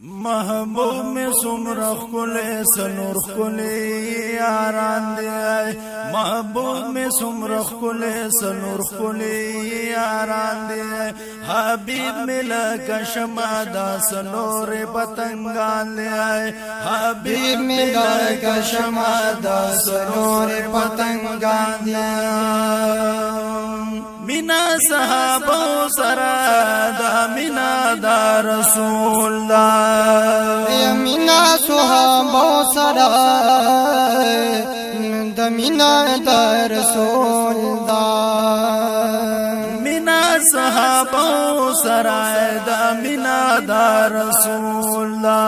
محبوب میں سمرخ کلے سنور کلے یاران دے محبوب میں سمرخ کلے سنور کلے یاران دے حبیب ملا کشما دا سنور پتنگان لے حبیب ملا کشما دا سنور پتنگان لے مینا صحابو سرا دا مینا دا رسول دا مینا صحابو سرا دا مینا دا رسول دا مینا صحابو سرا دا مینا دا رسول دا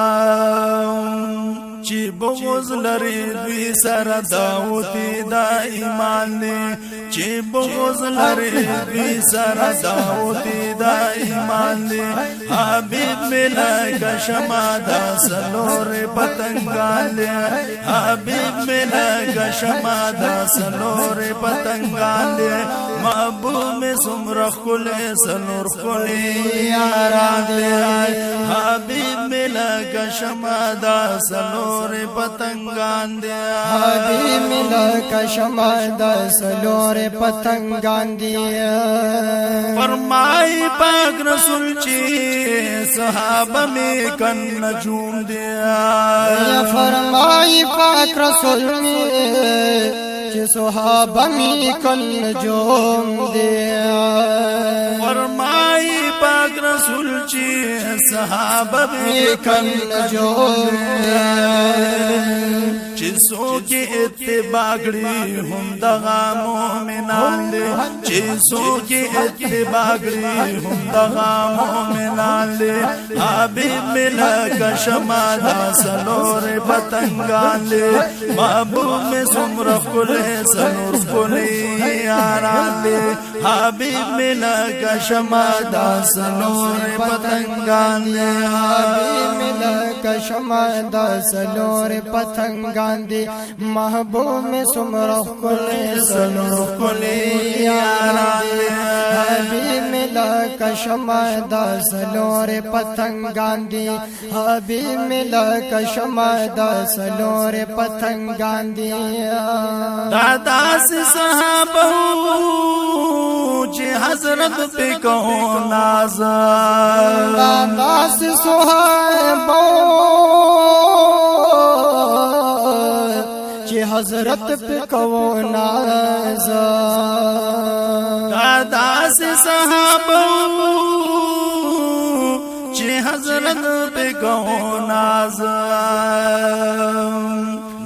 چی بغض لري دوی سره داوتی دا ایمان دی چی بغض لري دوی سره داوتی دا ایمان دی حبیب ملا کشما دا سلور پتنگان دی حبیب ملا کشما دا سلور پتنگان دی محبوب میں سمرخ کلے سلور کلے یاران دی حبیب ملا کشما دا سلور پتنگان دیا حبیب ملا کشما دا سلور پتنگان دیا فرمائی پاک رسول چی صحابہ میں کن نجوم دیا فرمائی پاک رسول میں چی صحابہ میں کن نجوم دیا فرمائی پاک رسول چی صحابہ میں کن نجوم دیا چیسو کی اتباع کړي هم دغه مؤمنان دي چیسو کی اتباع کړي هم دغه مؤمنان دي حبیب ملا کشما دا سلور پتنگان دي محبوب میں سمرخ کلے سنور کلے یاران دي حبیب ملا کشما دا سلور پتنگان دي حبیب ملا کشما دا سلور پتنگان دی محبوب میں سمرخ کلے سنور کلے یاران دی حبیب ملا کشما دا سلور پتنگان دی حبیب ملا کشما دا سلور پتنگان دی دادا سے صحابہ چی حضرت پہ کہو نازا دادا سے صحابہ چی حضرت پہ کو نازا دادا سے صحابہ چی حضرت پہ کو نازا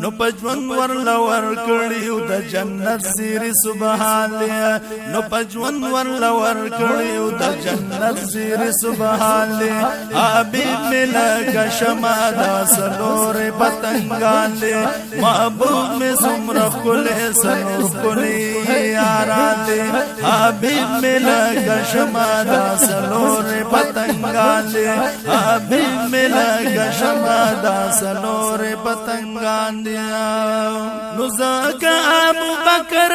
نو پجون ورلور کړیو د جنت زیر سبحان لیا نو پجون ورلور کړیو د جنت زیر سبحان لیا حبیب ملا کشما دا سلور پتنگان لیا محبوب میں سمرخ کلے سنور کلے یاران لیا حبیب ملا کشما دا سلور پتنگان لیا حبیب ملا کشما دا سلور پتنگان لیا نزاک ابو بکر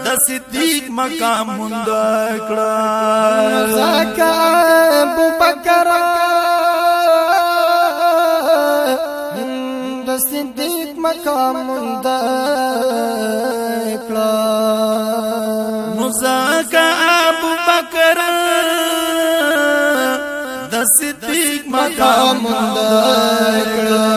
دا صدیق مقام مندکڑا نزاک ابو بکر دا صدیق مقام مندکڑا نزاک ابو بکر دا صدیق مقام مندکڑا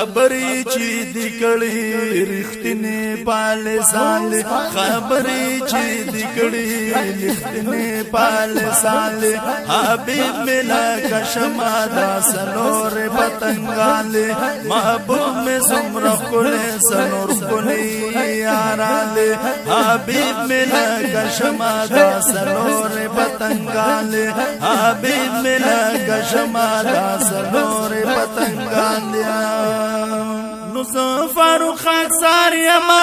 خبری چی دکڑی رختنے پال سال خبری چی دکڑی رختنے پال سال حبیب ملا کشما دا سلور پتنگان لے محبوب میں سمرخ کلے سنور کلے یاران لے حبیب ملا کشما دا سلور پتنگان لے حبیب ملا کشما دا سلور پتنگان لے فاروق خاکسار یما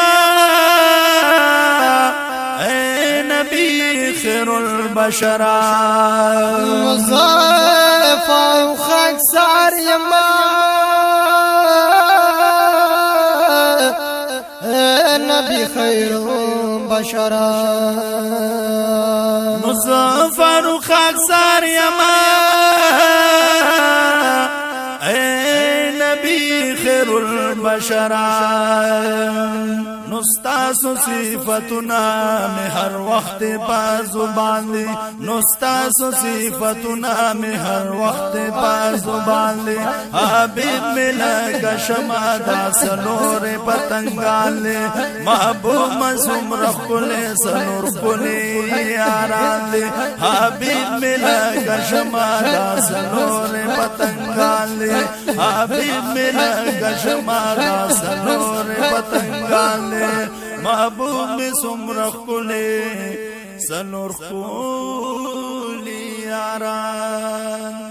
اے نبی خیر البشر فاروق خاکسار یما اے نبی خیر البشر مظفر خاکسار یما البشران نستاسو صفتنا میں ہر وقت بازبان لی نستاسو صفتنا میں ہر وقت بازبان لی حبیب ملا گشما دا سنور پتنگان لی محبوب مزم رخلے سنور کلی یاران لی حبیب ملا گشما دا سنور پتنگان لی حبیب ملا گشما دا سنور پتنگان لی محبوب میں سمرخ کلے سنور خولی یاران